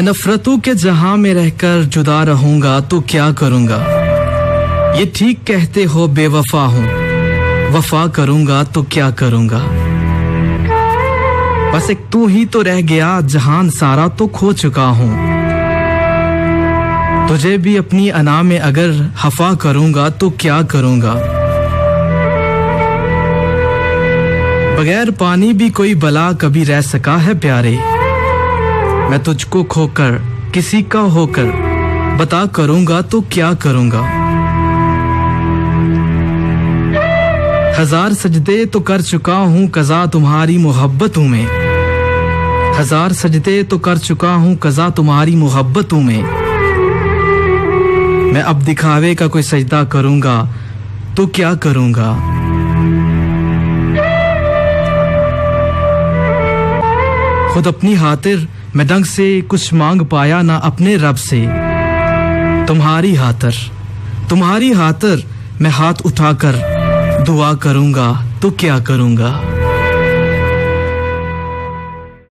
मैं नफरतों के जहां में रहकर जुदा रहूंगा तो क्या करूंगा। ये ठीक कहते हो बेवफा हूं, वफा करूंगा तो क्या करूंगा। बस एक तू ही तो रह गया, जहान सारा तो खो चुका हूं। तुझे भी अपनी अना में अगर हफा करूंगा तो क्या करूंगा। बगैर पानी भी कोई बला कभी रह सका है प्यारे। मैं तुझको खोकर किसी का होकर बता करूंगा तो क्या करूंगा। हजार सजदे तो कर चुका हूं, कज़ा तुम्हारी मोहब्बतों में। हजार सजदे तो कर चुका हूं, कज़ा तुम्हारी मोहब्बतों में। मैं अब दिखावे का कोई सजदा करूंगा तो क्या करूंगा। खुद अपनी खातिर मैं ढंग से कुछ मांग पाया ना अपने रब से। तुम्हारी खातिर मैं हाथ उठाकर दुआ करूंगा तो क्या करूंगा।